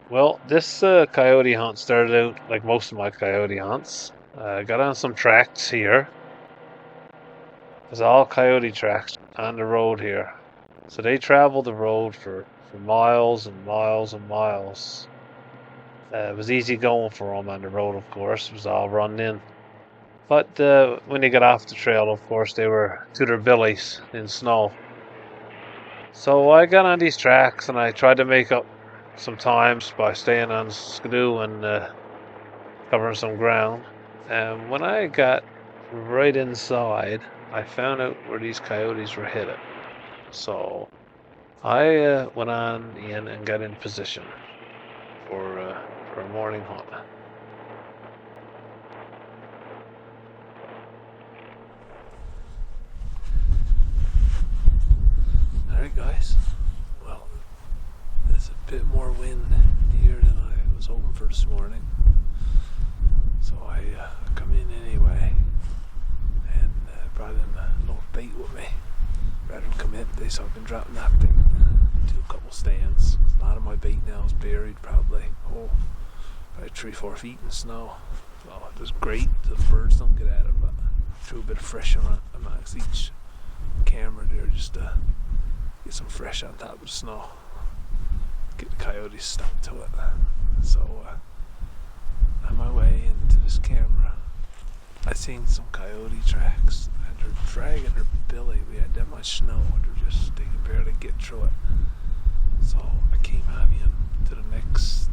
Well, this coyote hunt started out like most of my coyote hunts. I got on some tracks here. There's all coyote tracks on the road here. So they travel the road for miles and miles and miles. It was easy going for them on the road, of course. It was all run in. But when they got off the trail, of course, they were to their billies in snow. So I got on these tracks and I tried to make up some times by staying on skidoo and covering some ground. And when I got right inside, I found out where these coyotes were headed. So I went on in and got in position for a morning hunt. All right, guys. Well, there's a bit more wind here than I was hoping for this morning, so I come in anyway and brought in a little bait with me. Rather than come in today, so I've been dropping that thing to a couple stands. A lot of my bait now is buried, probably probably 3-4 feet in snow. Well, it was great. The birds don't get at it, but I threw a bit of fresh on amongst each camera there just to get some fresh on top of the snow. Get the coyotes stuck to it. So on my way into this camera, I seen some coyote tracks, and they're dragging their belly. We had that much snow, and they can barely get through it. So I came on in to the next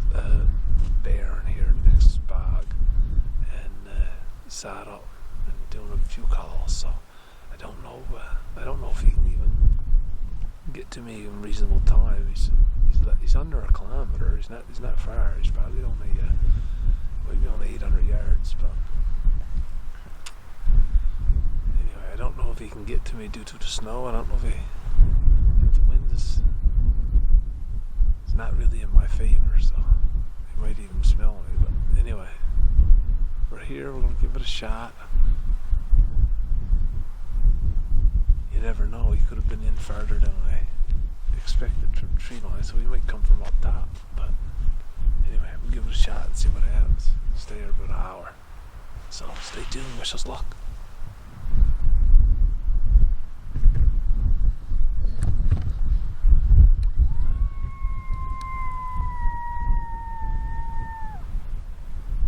barren here, the next bog, and sat up and doing a few calls. So I don't know if he can even get to me in reasonable time. He's under a kilometer. He's not far. He's probably only maybe only 800 yards, but. Anyway, I don't know if he can get to me due to the snow. I don't know if the wind is not really in my favor, so he might even smell me. But anyway, we're here. We're gonna give it a shot. You never know. He could have been in farther than I expected from the tree line, so he might come from up top. But anyway, we'll give it a shot and see what happens. Stay here about an hour. So stay tuned. Wish us luck.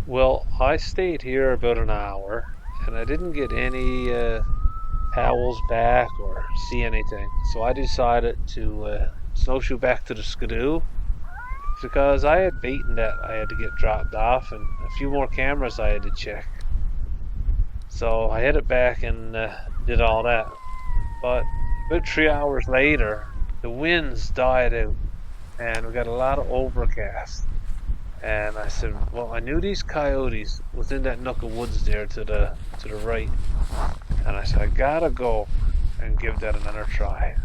Well, I stayed here about an hour, and I didn't get any owls back or see anything. So I decided to snowshoe back to the skidoo because I had bait in that I had to get dropped off and a few more cameras I had to check. So I headed back and did all that. But about 3 hours later, the winds died out and we got a lot of overcast. And I said, well, I knew these coyotes was in that nook of woods there to the right. And I said, I gotta go and give that another try.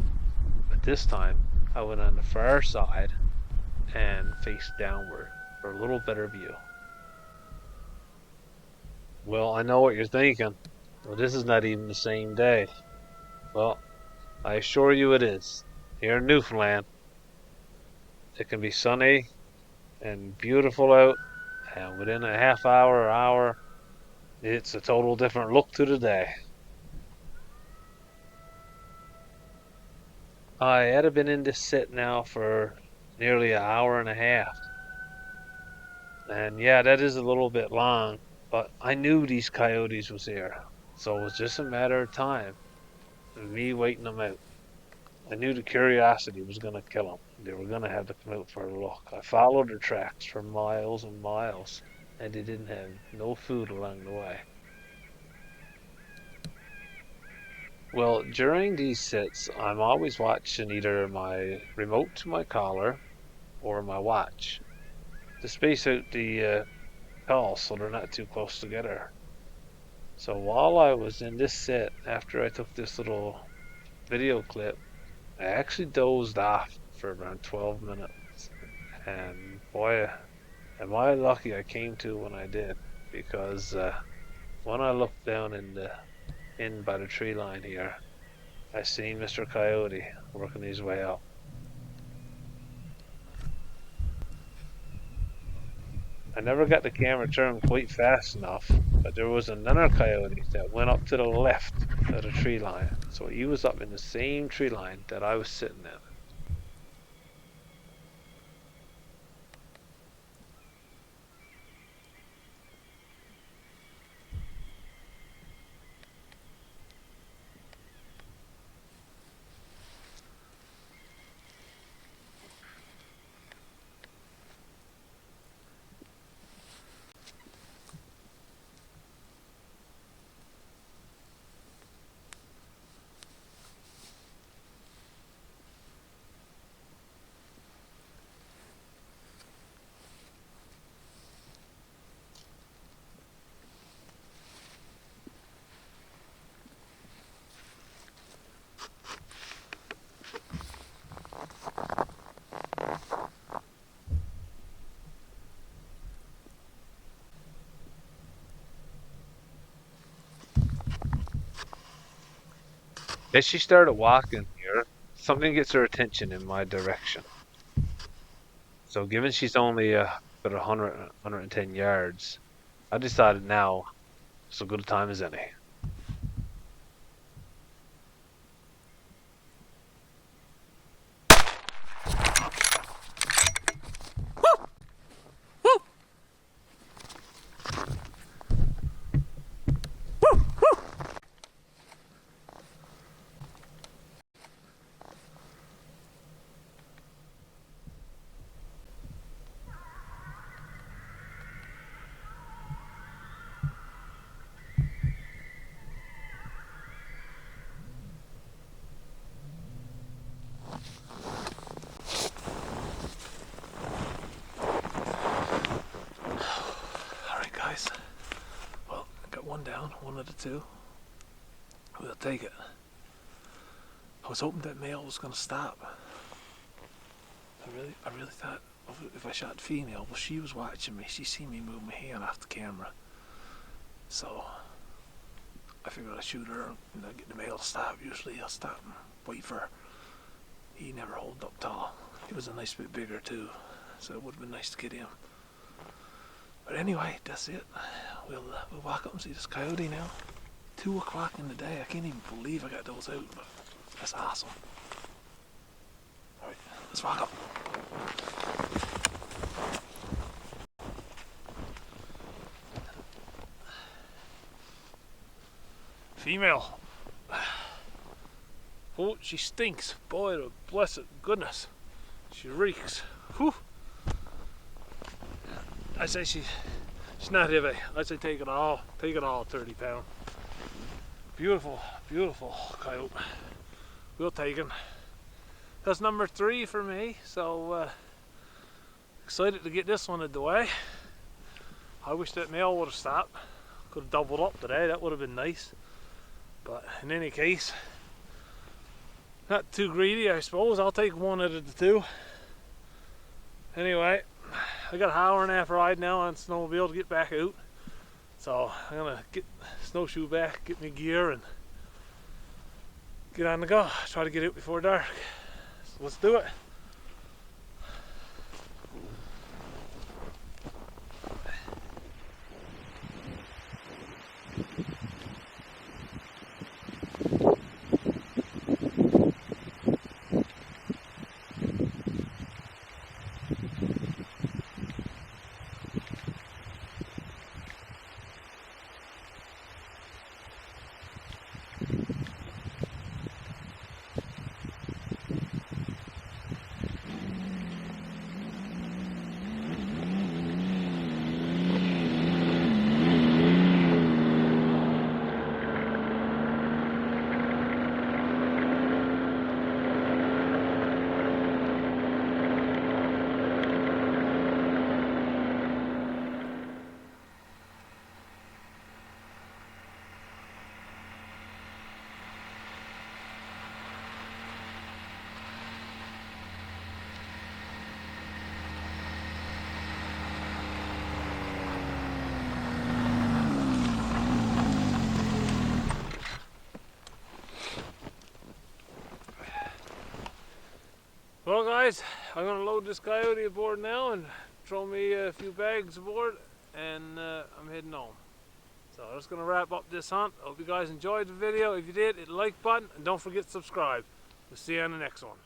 But this time, I went on the far side and faced downward for a little better view. Well, I know what you're thinking. Well, this is not even the same day. Well, I assure you it is. Here in Newfoundland, it can be sunny and beautiful out, and within a half hour or hour, it's a total different look to the day. I had been in this sit now for nearly an hour and a half. And yeah, that is a little bit long, but I knew these coyotes was here. So it was just a matter of time of me waiting them out. I knew the curiosity was going to kill them. They were going to have to come out for a look. I followed their tracks for miles and miles, and they didn't have no food along the way. Well, during these sits, I'm always watching either my remote to my collar or my watch to space out the calls so they're not too close together. So while I was in this sit, after I took this little video clip, I actually dozed off for around 12 minutes. And boy, am I lucky I came to when I did, because when I looked down in by the tree line here, I seen Mr. Coyote working his way up. I never got the camera turned quite fast enough, but there was another coyote that went up to the left of the tree line. So he was up in the same tree line that I was sitting in. As she started walking here, something gets her attention in my direction. So given she's only about 100, 110 yards, I decided now it's as good a time as any. Alright guys, well, I got one down, one of the two. We'll take it. I was hoping that male was going to stop. I really thought if I shot female, well, she was watching me. She seen me move my hand off the camera. So I figured I'd shoot her and I'd get the male to stop. Usually he'll stop and wait for her. He never held up tall. He was a nice bit bigger too, so it would have been nice to get him. But anyway, that's it. We'll walk up and see this coyote now. 2 o'clock in the day. I can't even believe I got those out, but that's awesome. Alright, let's walk up. Female. Oh, she stinks. Boy, the blessed goodness. She reeks. Whew. I say she's not heavy. I say take it all. Take it all, 30 pound. Beautiful, beautiful coyote. We'll take him. That's number 3 for me, so excited to get this one out of the way. I wish that male would have stopped. Could have doubled up today, that would have been nice. But in any case, not too greedy, I suppose. I'll take one out of the 2. Anyway, I got an hour and a half ride now on snowmobile to get back out. So I'm gonna get snowshoe back, get my gear, and get on the go. Try to get out before dark. So let's do it. Well guys, I'm going to load this coyote aboard now and throw me a few bags aboard, and I'm heading home. So that's going to wrap up this hunt. I hope you guys enjoyed the video. If you did, hit the like button, and don't forget to subscribe. We'll see you on the next one.